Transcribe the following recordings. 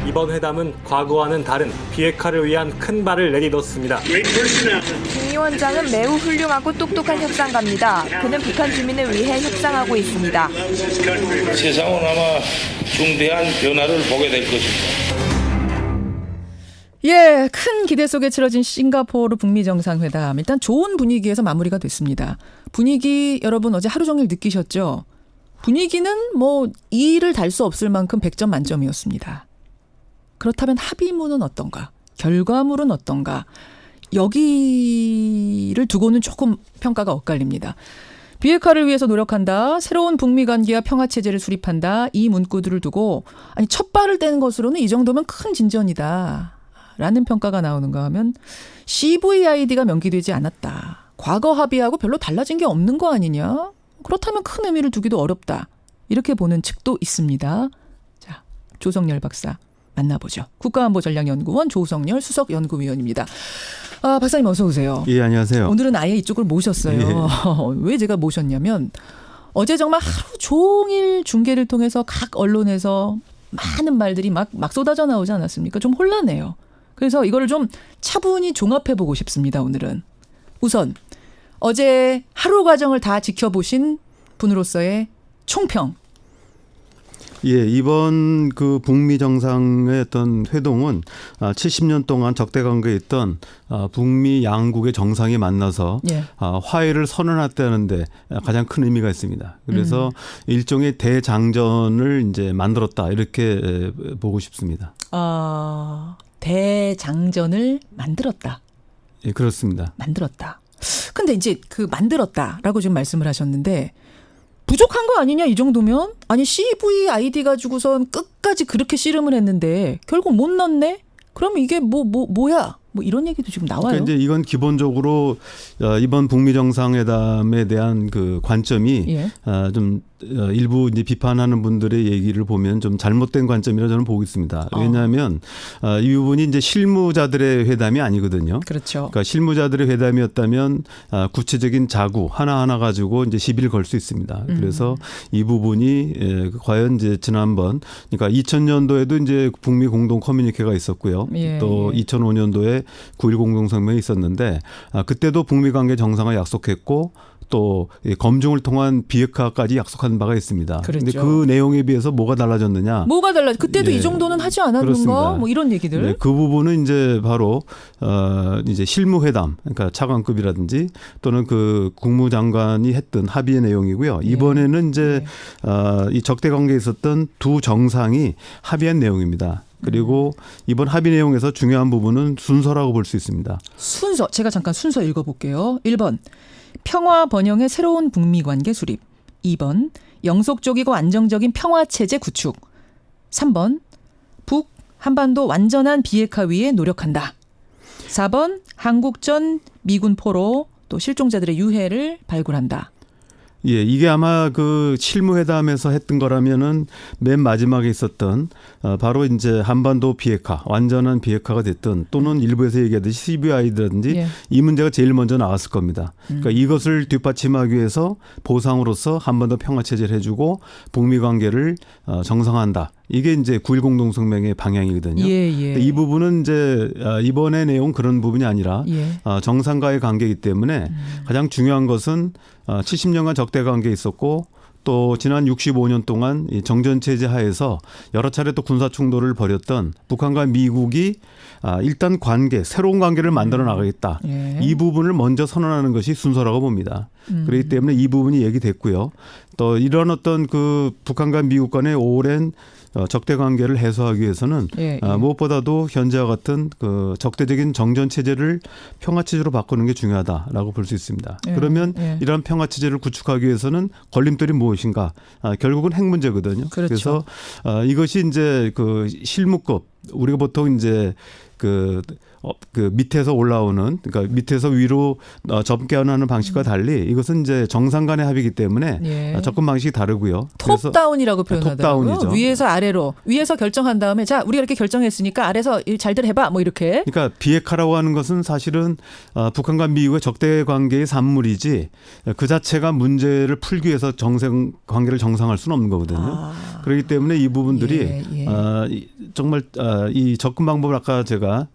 이번 회담은 과거와는 다른 비핵화를 위한 큰 발을 내딛었습니다. 김 위원장은 매우 훌륭하고 똑똑한 협상가입니다. 그는 북한 주민을 위해 협상하고 있습니다. 세상은 아마 중대한 변화를 보게 될 것입니다. 예, 큰 기대 속에 치러진 싱가포르 북미 정상회담. 일단 좋은 분위기에서 마무리가 됐습니다. 분위기 여러분 어제 하루 종일 느끼셨죠? 분위기는 뭐 이의를 달 수 없을 만큼 100점 만점이었습니다. 그렇다면 합의문은 어떤가? 결과물은 어떤가? 여기를 두고는 조금 평가가 엇갈립니다. 비핵화를 위해서 노력한다. 새로운 북미 관계와 평화 체제를 수립한다. 이 문구들을 두고 아니 첫 발을 떼는 것으로는 이 정도면 큰 진전이다. 라는 평가가 나오는가 하면 CVID가 명기되지 않았다. 과거 합의하고 별로 달라진 게 없는 거 아니냐? 그렇다면 큰 의미를 두기도 어렵다. 이렇게 보는 측도 있습니다. 자, 조성열 박사 만나보죠. 국가안보전략연구원 조성열 수석연구위원입니다. 아, 박사님 어서 오세요. 예, 안녕하세요. 오늘은 아예 이쪽을 모셨어요. 예. 왜 제가 모셨냐면 어제 정말 하루 종일 중계를 통해서 각 언론에서 많은 말들이 막 쏟아져 나오지 않았습니까? 좀 혼란해요. 그래서 이거를 좀 차분히 종합해 보고 싶습니다. 오늘은. 우선 어제 하루 과정을 다 지켜보신 분으로서의 총평. 예, 이번 그 북미 정상의 어떤 회동은 70년 동안 적대 관계에 있던 북미 양국의 정상이 만나서 예. 화해를 선언했다는데 가장 큰 의미가 있습니다. 그래서 일종의 대장전을 이제 만들었다 이렇게 보고 싶습니다. 대장전을 만들었다. 예, 그렇습니다. 만들었다. 근데 이제 그 만들었다라고 지금 말씀을 하셨는데 부족한 거 아니냐 이 정도면? 아니 CVID 가지고선 끝까지 그렇게 씨름을 했는데 결국 못 넣네? 그러면 이게 뭐야? 뭐 이런 얘기도 지금 나와요. 그러니까 이제 이건 기본적으로 이번 북미 정상회담에 대한 그 관점이 예. 좀 일부 이제 비판하는 분들의 얘기를 보면 좀 잘못된 관점이라 저는 보고 있습니다. 왜냐하면 이 부분이 이제 실무자들의 회담이 아니거든요. 그렇죠. 그러니까 실무자들의 회담이었다면 구체적인 자구 하나하나 가지고 이제 시비를 걸 수 있습니다. 그래서 이 부분이 과연 이제 지난번 그러니까 2000년도에도 이제 북미 공동 커뮤니케가 있었고요. 예, 또 예. 2005년도에 9.1 공동성명이 있었는데 그때도 북미 관계 정상화 약속했고 또 검증을 통한 비핵화까지 약속한 바가 있습니다. 그런데 그랬죠. 그 내용에 비해서 뭐가 달라졌느냐? 뭐가 달라? 그때도 예. 이 정도는 하지 않았는가? 그렇습니다. 뭐 이런 얘기들. 네, 그 부분은 이제 바로 이제 실무회담, 그러니까 차관급이라든지 또는 그 국무장관이 했던 합의의 내용이고요. 이번에는 이제 이 적대 관계에 있었던 두 정상이 합의한 내용입니다. 그리고 이번 합의 내용에서 중요한 부분은 순서라고 볼 수 있습니다. 순서 제가 잠깐 순서 읽어볼게요. 1번 평화 번영의 새로운 북미 관계 수립. 2번 영속적이고 안정적인 평화 체제 구축. 3번 북 한반도 완전한 비핵화 위에 노력한다. 4번 한국전 미군 포로 또 실종자들의 유해를 발굴한다. 예, 이게 아마 그 실무회담에서 했던 거라면은 맨 마지막에 있었던 바로 이제 한반도 비핵화, 완전한 비핵화가 됐든 또는 일부에서 얘기하듯이 CVI라든지 예. 이 문제가 제일 먼저 나왔을 겁니다. 그러니까 이것을 뒷받침하기 위해서 보상으로서 한반도 평화 체제를 해주고 북미 관계를 정상화한다. 이게 이제 9.1 공동성명의 방향이거든요. 예, 예. 이 부분은 이제 이번의 내용 그런 부분이 아니라 예. 정상과의 관계이기 때문에 가장 중요한 것은 70년간 적대 관계에 있었고 또 지난 65년 동안 이 정전체제 하에서 여러 차례 또 군사 충돌을 벌였던 북한과 미국이 일단 관계, 새로운 관계를 만들어 나가겠다. 예. 이 부분을 먼저 선언하는 것이 순서라고 봅니다. 그렇기 때문에 이 부분이 얘기됐고요. 또 이런 어떤 그 북한과 미국 간의 오랜 적대 관계를 해소하기 위해서는 예, 예. 무엇보다도 현재와 같은 그 적대적인 정전 체제를 평화 체제로 바꾸는 게 중요하다라고 볼 수 있습니다. 예, 그러면 예. 이러한 평화 체제를 구축하기 위해서는 걸림돌이 무엇인가? 결국은 핵 문제거든요. 그렇죠. 그래서 이것이 이제 그 실무급 우리가 보통 이제 그 밑에서 올라오는 그러니까 밑에서 위로 접견하는 방식과 달리 이것은 이제 정상 간의 합의이기 때문에 예. 접근 방식이 다르고요. 그래서 톱다운이라고 표현하더라고요. 톱다운이죠. 위에서 아래로. 위에서 결정한 다음에 자 우리가 이렇게 결정했으니까 아래서 일 잘들 해봐. 뭐 이렇게. 그러니까 비핵화라고 하는 것은 사실은 북한과 미국의 적대 관계의 산물이지 그 자체가 문제를 풀기 위해서 관계를 정상할 수는 없는 거거든요. 그렇기 때문에 이 부분들이 예, 예. 정말 이 접근 방법을 아까 제가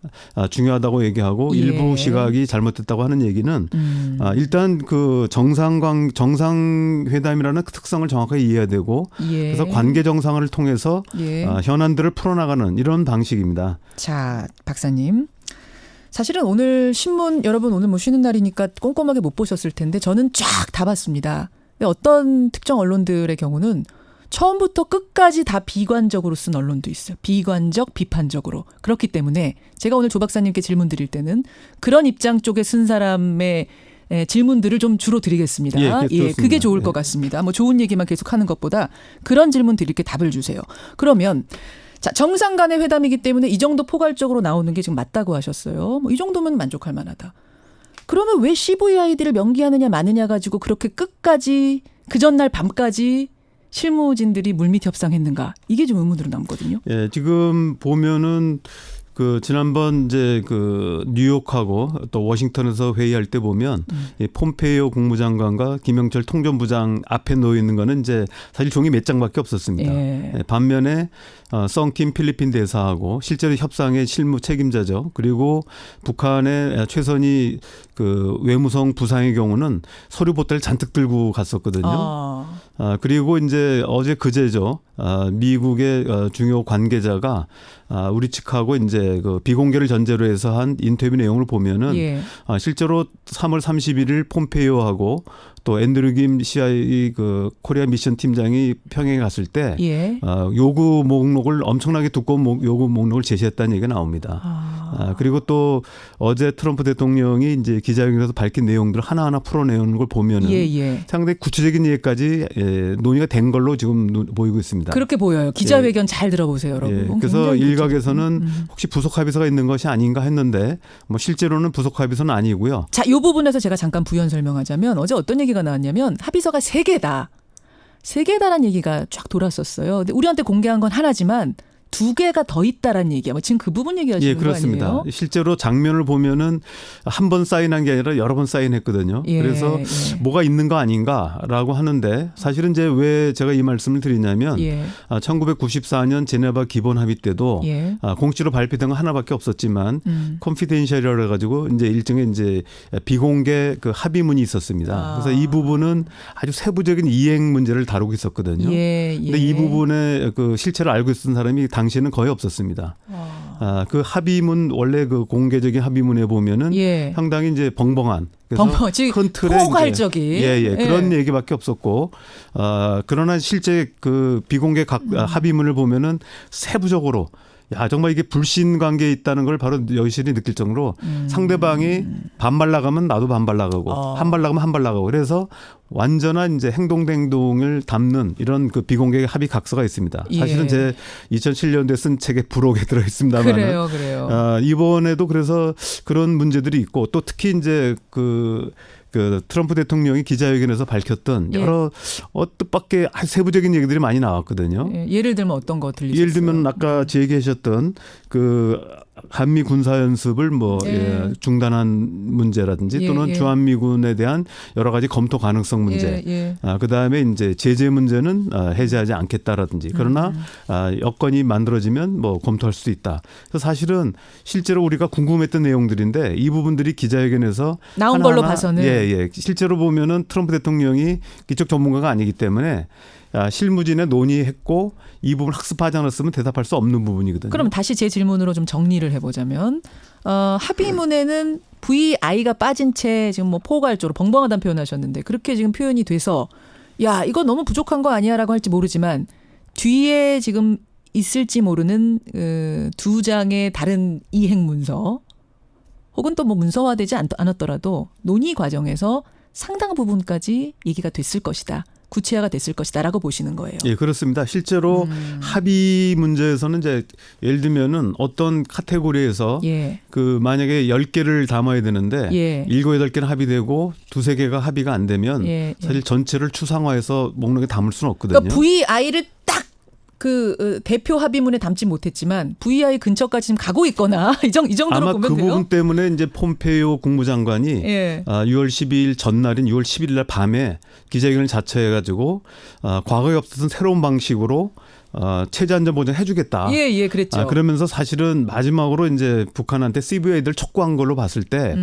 중요하다고 얘기하고 예. 일부 시각이 잘못됐다고 하는 얘기는 일단 그 정상회담이라는 그 특성을 정확하게 이해해야 되고 예. 그래서 관계 정상을 통해서 예. 현안들을 풀어나가는 이런 방식입니다. 자, 박사님. 사실은 오늘 신문 여러분 오늘 뭐 쉬는 날이니까 꼼꼼하게 못 보셨을 텐데 저는 쫙 다 봤습니다. 근데 어떤 특정 언론들의 경우는 처음부터 끝까지 다 비관적으로 쓴 언론도 있어요. 비관적, 비판적으로. 그렇기 때문에 제가 오늘 조 박사님께 질문 드릴 때는 그런 입장 쪽에 쓴 사람의 질문들을 좀 주로 드리겠습니다. 예, 좋습니다. 그게 좋을 것 예. 같습니다. 뭐 좋은 얘기만 계속 하는 것보다 그런 질문 드릴게 답을 주세요. 그러면 자, 정상 간의 회담이기 때문에 이 정도 포괄적으로 나오는 게 지금 맞다고 하셨어요. 뭐 이 정도면 만족할 만하다. 그러면 왜 CVID를 명기하느냐 마느냐 가지고 그렇게 끝까지 그 전날 밤까지 실무진들이 물밑 협상했는가? 이게 좀 의문으로 남거든요. 예, 지금 보면은 그 지난번 이제 그 뉴욕하고 또 워싱턴에서 회의할 때 보면 이 폼페이오 국무장관과 김영철 통전부장 앞에 놓여 있는 거는 이제 사실 종이 몇 장밖에 없었습니다. 예. 예, 반면에 썬킴 필리핀 대사하고 실제로 협상의 실무 책임자죠. 그리고 북한의 최선희 그 외무성 부상의 경우는 서류 보따리를 잔뜩 들고 갔었거든요. 그리고 이제 어제 그제죠. 미국의 중요 관계자가 우리 측하고 이제 그 비공개를 전제로 해서 한 인터뷰 내용을 보면은 예. 실제로 3월 31일 폼페이오하고 또 앤드류 김 CIA 그 코리아 미션 팀장이 평양에 갔을 때 예. 요구 목록을 엄청나게 두꺼운 요구 목록을 제시했다는 얘기가 나옵니다. 그리고 또 어제 트럼프 대통령이 이제 기자회견에서 밝힌 내용들을 하나하나 풀어내는 걸 보면은 예. 상당히 구체적인 얘기까지 논의가 된 걸로 지금 보이고 있습니다. 그렇게 보여요. 기자회견 잘 들어보세요, 여러분. 예, 그래서 일각에서는 혹시 부속 합의서가 있는 것이 아닌가 했는데 뭐 실제로는 부속 합의서는 아니고요. 자, 이 부분에서 제가 잠깐 부연 설명하자면 어제 어떤 얘기가 나왔냐면 합의서가 3개다. 3개다라는 얘기가 쫙 돌았었어요. 근데 우리한테 공개한 건 하나지만 2개가 더 있다라는 얘기야. 뭐 지금 그 부분 얘기하시는 거 그렇습니다. 아니에요? 실제로 장면을 보면은 한 번 사인한 게 아니라 여러 번 사인했거든요. 예, 그래서 뭐가 있는 거 아닌가라고 하는데 사실은 이제 왜 제가 이 말씀을 드리냐면 1994년 제네바 기본 합의 때도 공식으로 발표된 건 하나밖에 없었지만 컨피덴셜이라고 해가지고 이제 일종의 이제 비공개 그 합의문이 있었습니다. 그래서 이 부분은 아주 세부적인 이행 문제를 다루고 있었거든요. 근데 이 부분에 그 실체를 알고 있었던 사람이 당시에는 거의 없었습니다. 그 합의문 원래 그 공개적인 합의문에 보면은 상당히 이제 벙벙한 큰 틀에 포괄적인 그런 얘기밖에 없었고 그러나 실제 그 비공개 합의문을 보면은 세부적으로 정말 이게 불신 관계에 있다는 걸 바로 여실히 느낄 정도로 상대방이 반발 나가면 나도 반발 나가고 한 발 나가면 한 발 나가고 그래서 완전한 이제 행동 대 행동을 담는 이런 그 비공개 합의 각서가 있습니다. 사실은 제 2007년도에 쓴 책에 부록에 들어 있습니다만 그래요. 이번에도 그래서 그런 문제들이 있고 또 특히 이제 그 트럼프 대통령이 기자회견에서 밝혔던 여러 뜻밖의 세부적인 얘기들이 많이 나왔거든요. 예를 들면 어떤 거 들리셨어요? 예를 들면 아까 제기하셨던 그 한미 군사 연습을 뭐 중단한 문제라든지 또는 주한미군에 대한 여러 가지 검토 가능성 문제. 그다음에 이제 제재 문제는 해제하지 않겠다라든지 그러나 여건이 만들어지면 뭐 검토할 수도 있다. 그래서 사실은 실제로 우리가 궁금했던 내용들인데 이 부분들이 기자회견에서 나온 걸로 봐서는 실제로 보면은 트럼프 대통령이 이쪽 전문가가 아니기 때문에 실무진에 논의했고 이 부분 학습하지 않았으면 대답할 수 없는 부분이거든요. 그럼 다시 제 질문으로 좀 정리를 해보자면 합의문에는 VI가 빠진 채 지금 뭐 포괄적으로 벙벙하다는 표현하셨는데 그렇게 지금 표현이 돼서 야 이거 너무 부족한 거 아니야라고 할지 모르지만 뒤에 지금 있을지 모르는 2장의 다른 이행 문서 혹은 또 뭐 문서화되지 않았더라도 논의 과정에서 상당 부분까지 얘기가 됐을 것이다. 구체화가 됐을 것이다라고 보시는 거예요. 예, 그렇습니다. 실제로 합의 문제에서는 이제 예를 들면은 어떤 카테고리에서 그 만약에 10개를 담아야 되는데 7, 8개는 합의되고 2, 3개가 합의가 안 되면 사실 전체를 추상화해서 목록에 담을 수는 없거든요. 그러니까 VI를 딱 그 대표 합의문에 담지 못했지만 VI 근처까지 지금 가고 있거나 이 정도로 아마 보면 그 돼요. 부분 때문에 이제 폼페이오 국무장관이 6월 12일 전날인 6월 11일 날 밤에 기자회견을 자처해가지고 과거에 없었던 새로운 방식으로 체제 안전 보장 해주겠다. 예, 그랬죠. 그러면서 사실은 마지막으로 이제 북한한테 CVID를 촉구한 걸로 봤을 때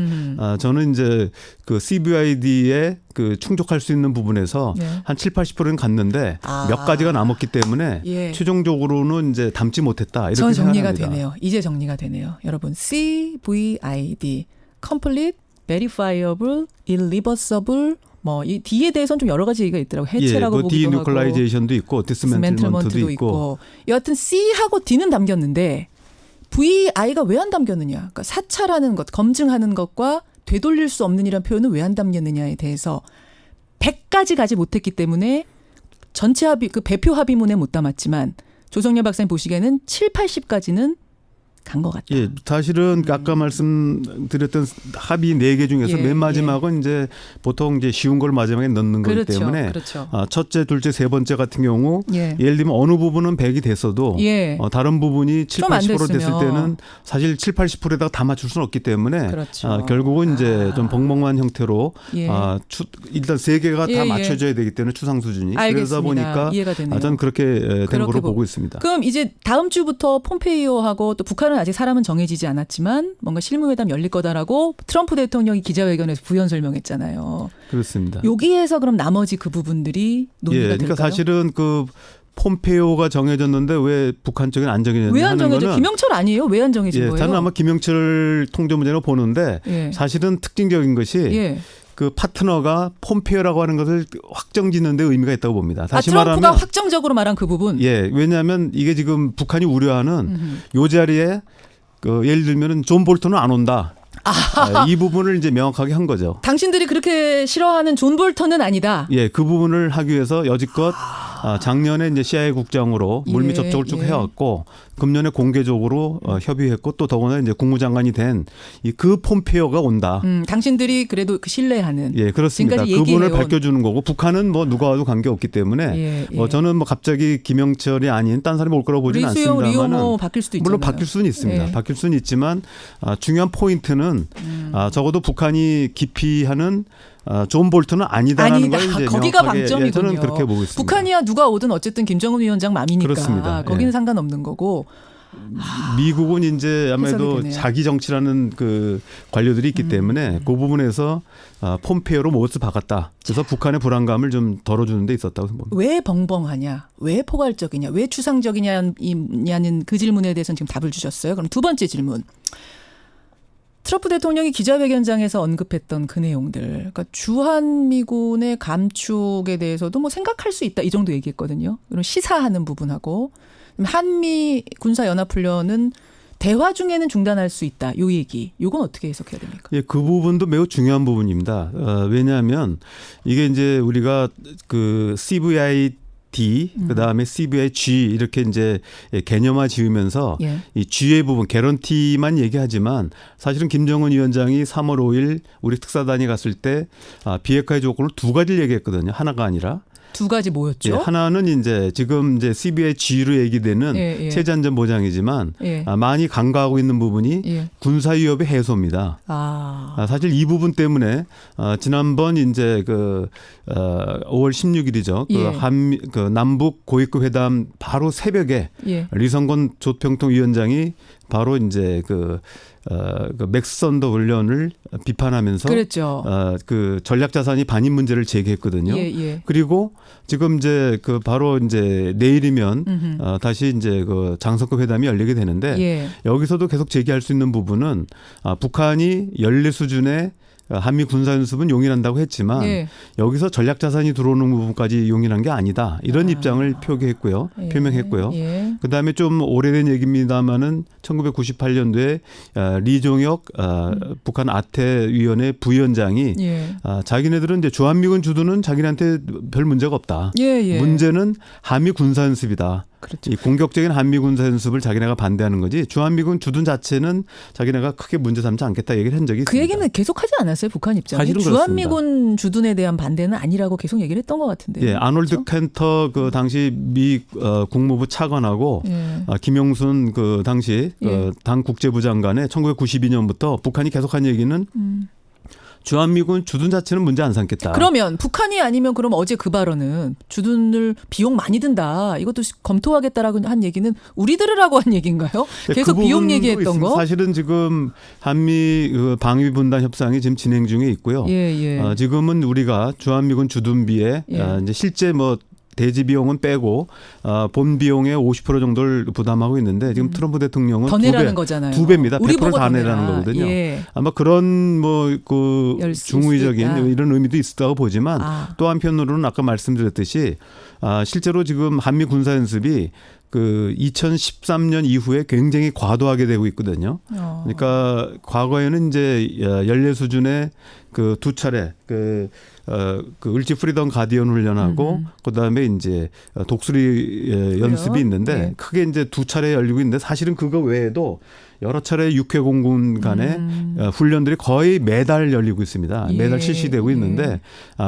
저는 이제 그 CVID에 그 충족할 수 있는 부분에서 네. 한 7, 80%는 갔는데 몇 가지가 남았기 때문에 예. 최종적으로는 이제 담지 못했다. 이렇게 전 정리가 생각합니다. 되네요. 이제 정리가 되네요. 여러분 CVID Complete, Verifiable, Irreversible 뭐 이 D에 대해서는 좀 여러 가지 얘기가 있더라고요. 해체라고 보기도 하고 디뉴클라이제이션도 있고 디스맨틀먼트도 있고. 여하튼 C하고 D는 담겼는데 VI가 왜 안 담겼느냐. 그러니까 사찰하는 것, 검증하는 것과 되돌릴 수 없는 이란 표현은 왜 안 담겼느냐에 대해서 100까지 가지 못했기 때문에 전체 합의, 그 배표 합의문에 못 담았지만 조성렬 박사님 보시기에는 7, 80까지는 간 것 같다. 예, 사실은 아까 말씀드렸던 합의 4개 중에서 예, 맨 마지막은 이제 보통 이제 쉬운 걸 마지막에 넣는 거기 그렇죠, 때문에 그렇죠. 첫째, 둘째, 세 번째 같은 경우 예. 예를 들면 어느 부분은 100이 됐어도 예. 다른 부분이 7, 좀안 80% 됐을 됐으면. 때는 사실 7, 80%에다가 다 맞출 수는 없기 때문에 그렇죠. 결국은 이제 좀 벙벙한 형태로 예. 일단 3개가 예, 다 예. 맞춰져야 되기 때문에 추상 수준이 알겠습니다. 그러다 보니까 이해가 되네요. 저는 그렇게 된 그렇게 거로 보고 보고 있습니다. 그럼 이제 다음 주부터 폼페이오하고 또 북한은 아직 사람은 정해지지 않았지만 뭔가 실무회담 열릴 거다라고 트럼프 대통령이 기자회견에서 부연 설명했잖아요. 그렇습니다. 여기에서 그럼 나머지 그 부분들이 논의가 예, 될까요? 그러니까 사실은 그 폼페이오가 정해졌는데 왜 북한 쪽은 안 정해졌냐 왜 안 하는 정해져? 거는 김영철 아니에요? 왜 안 정해진 예, 거예요? 저는 아마 김영철 통조문제로 보는데 예. 사실은 특징적인 것이 예. 그 파트너가 폼페이오라고 하는 것을 확정짓는 데 의미가 있다고 봅니다. 다시 트럼프가 말하면 확정적으로 말한 그 부분. 예, 왜냐하면 이게 지금 북한이 우려하는 요 자리에 그 예를 들면은 존 볼턴은 안 온다. 이 부분을 이제 명확하게 한 거죠. 당신들이 그렇게 싫어하는 존 볼턴은 아니다. 예, 그 부분을 하기 위해서 여지껏 작년에 이제 CIA 국장으로 물밑 예, 접촉을 쭉 예. 해왔고 금년에 공개적으로 협의했고 또 더구나 이제 국무장관이 된 그 폼페이오가 온다. 당신들이 그래도 그 신뢰하는. 예, 그렇습니다. 지금까지 그분을 얘기해온. 밝혀주는 거고 북한은 뭐 누가 와도 관계 없기 때문에 예, 예. 뭐 저는 뭐 갑자기 김영철이 아닌 딴 사람이 올 거라고 보지는 리수용, 않습니다만은 리용호 바뀔 수도 있잖아요. 물론 바뀔 수는 있습니다. 예. 바뀔 수는 있지만 중요한 포인트는 적어도 북한이 기피하는 존 볼턴은 아니다라는 걸 이제 거기가 명확하게, 방점이군요. 예, 저는 그렇게 보고 있습니다. 북한이야 누가 오든 어쨌든 김정은 위원장 맘이니까 그렇습니다. 거기는 예. 상관없는 거고. 미국은 이제 아무래도 해석이 되네요. 자기 정치라는 그 관료들이 있기 때문에 그 부분에서 폼페이오로 못을 박았다. 그래서 북한의 불안감을 좀 덜어주는 데 있었다고 봅니다. 왜 벙벙하냐, 왜 포괄적이냐, 왜 추상적이냐는 그 질문에 대해서는 지금 답을 주셨어요. 그럼 두 번째 질문. 트럼프 대통령이 기자회견장에서 언급했던 그 내용들, 그러니까 주한미군의 감축에 대해서도 뭐 생각할 수 있다 이 정도 얘기했거든요. 그럼 시사하는 부분하고 한미 군사연합훈련은 대화 중에는 중단할 수 있다. 요 얘기. 요건 어떻게 해석해야 됩니까? 예, 그 부분도 매우 중요한 부분입니다. 왜냐하면 이게 이제 우리가 그 CVID 그다음에 CVIG 이렇게 이제 개념화 지으면서 예. 이 G의 부분 개런티만 얘기하지만 사실은 김정은 위원장이 3월 5일 우리 특사단이 갔을 때 비핵화의 조건을 두 가지를 얘기했거든요. 하나가 아니라. 두 가지 뭐였죠? 예, 하나는 이제 지금 이제 CVIG로 얘기되는 예, 예. 체제 안전 보장이지만 예. 많이 간과하고 있는 부분이 예. 군사 위협의 해소입니다. 사실 이 부분 때문에 지난번 이제 그 5월 16일이죠. 예. 그 남북 고위급 회담 바로 새벽에 예. 리성건 조평통 위원장이 바로 이제 그 맥스 선더 훈련을 비판하면서 그랬죠. 그 전략 자산이 반입 문제를 제기했거든요. 예, 예. 그리고 지금 이제 그 바로 이제 내일이면 다시 이제 그 장성급 회담이 열리게 되는데 예. 여기서도 계속 제기할 수 있는 부분은 북한이 연례 수준의 한미 군사연습은 용인한다고 했지만 예. 여기서 전략 자산이 들어오는 부분까지 용인한 게 아니다. 이런 입장을 표명했고요. 예. 그다음에 좀 오래된 얘기입니다마는 1998년도에 리종혁 북한 아태위원회 부위원장이 예. 자기네들은 이제 주한미군 주둔은 자기네한테 별 문제가 없다. 예. 문제는 한미 군사연습이다. 그렇죠. 이 공격적인 한미 군사연습을 자기네가 반대하는 거지 주한미군 주둔 자체는 자기네가 크게 문제 삼지 않겠다 얘기를 한 적이 있습니다. 그 얘기는 계속 하지 않았어요? 북한 입장이? 사실은 주한미군 주둔에 대한 반대는 아니라고 계속 얘기를 했던 것 같은데. 예, 아놀드 그렇죠? 켄터 그 당시 미 국무부 차관하고 예. 김용순 그 당시 예. 당 국제부 장관의 1992년부터 북한이 계속한 얘기는 주한미군 주둔 자체는 문제 안 삼겠다. 그러면 북한이 아니면 그럼 어제 그 발언은 주둔을 비용 많이 든다. 이것도 검토하겠다라고 한 얘기는 우리들으라고 한 얘기인가요? 계속 그 비용 부분도 얘기했던 있습니다. 거? 사실은 지금 한미 그 방위 분담 협상이 지금 진행 중에 있고요. 예. 지금은 우리가 주한미군 주둔비에 예. 이제 실제 뭐 대지 비용은 빼고 본 비용의 50% 정도를 부담하고 있는데 지금 트럼프 대통령은 더 내라는 거잖아요. 2배입니다. 우리 100% 보고 다 더 내라는 내라. 거거든요. 예. 아마 그런 뭐 그 열 수 중의적인 있다. 이런 의미도 있었다고 보지만 아. 또 한편으로는 아까 말씀드렸듯이 실제로 지금 한미 군사 연습이 그 2013년 이후에 굉장히 과도하게 되고 있거든요. 그러니까 과거에는 이제 연례 수준의 그 두 차례 그 을지 프리덤 가디언 훈련하고 그다음에 이제 독수리 연습이 있는데 네. 크게 이제 두 차례 열리고 있는데 사실은 그거 외에도 여러 차례 육해 공군 간의 훈련들이 거의 매달 열리고 있습니다. 예. 매달 실시되고 있는데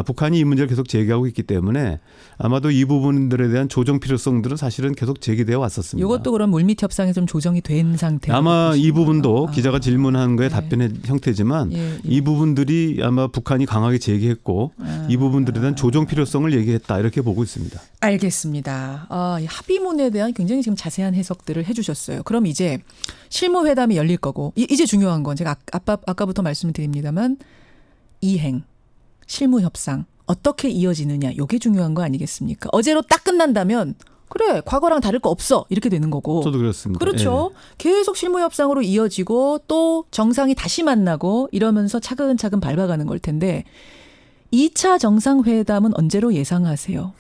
북한이 이 문제를 계속 제기하고 있기 때문에 아마도 이 부분들에 대한 조정 필요성들은 사실은 계속 제기되어 왔었습니다. 이것도 그럼 물밑 협상에 좀 조정이 된 상태. 아마 이 부분도 기자가 질문한 거에 답변의 형태지만 예. 이 부분들이 아마 북한이 강하게 제기했고 이 부분들에 대한 조정 필요성을 얘기했다 이렇게 보고 있습니다. 알겠습니다. 이 합의문에 대한 굉장히 지금 자세한 해석들을 해주셨어요. 그럼 이제 실무회담이 열릴 거고 이제 중요한 건 제가 아까부터 말씀을 드립니다만 이행, 실무협상 어떻게 이어지느냐 이게 중요한 거 아니겠습니까? 어제로 딱 끝난다면 그래 과거랑 다를 거 없어 이렇게 되는 거고. 저도 그렇습니다. 그렇죠. 계속 실무협상으로 이어지고 또 정상이 다시 만나고 이러면서 차근차근 밟아가는 걸 텐데 2차 정상회담은 언제로 예상하세요?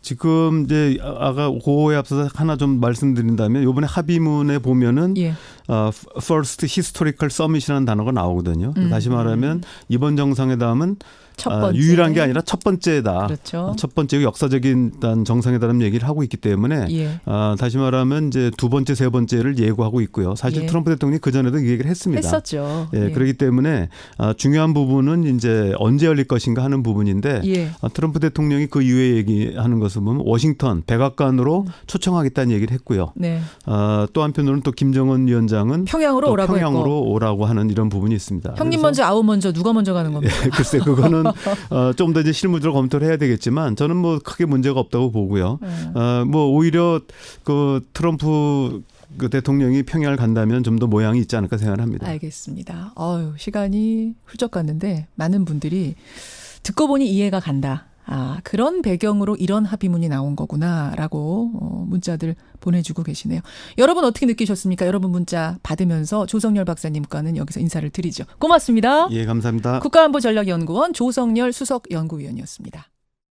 지금 이제 아까 그거에 앞서서 하나 좀 말씀드린다면 이번에 합의문에 보면은 예. First Historical Summit이라는 단어가 나오거든요. 다시 말하면 이번 정상회담은 첫 번째. 유일한 게 아니라 첫 번째다. 그렇죠. 첫 번째 역사적인 정상회담 얘기를 하고 있기 때문에 예. 다시 말하면 이제 두 번째, 세 번째를 예고하고 있고요. 사실 예. 트럼프 대통령이 그 전에도 이 얘기를 했습니다. 했었죠. 예, 그렇기 때문에 중요한 부분은 이제 언제 열릴 것인가 하는 부분인데 예. 트럼프 대통령이 그 이후에 얘기하는 것을 보면 워싱턴 백악관으로 초청하겠다는 얘기를 했고요. 네. 또 한편으로는 또 김정은 위원장은 평양으로 또 오라고 평양으로 했고. 오라고 하는 이런 부분이 있습니다. 형님 그래서 먼저 아우 먼저 누가 먼저 가는 겁니까? 글쎄 그거는 좀 더 이제 실무적으로 검토를 해야 되겠지만 저는 뭐 크게 문제가 없다고 보고요. 뭐 오히려 그 트럼프 그 대통령이 평양을 간다면 좀 더 모양이 있지 않을까 생각합니다. 알겠습니다. 시간이 훌쩍 갔는데 많은 분들이 듣고 보니 이해가 간다. 그런 배경으로 이런 합의문이 나온 거구나라고 문자들 보내주고 계시네요. 여러분 어떻게 느끼셨습니까? 여러분 문자 받으면서 조성열 박사님과는 여기서 인사를 드리죠. 고맙습니다. 예, 감사합니다. 국가안보전략연구원 조성열 수석연구위원이었습니다.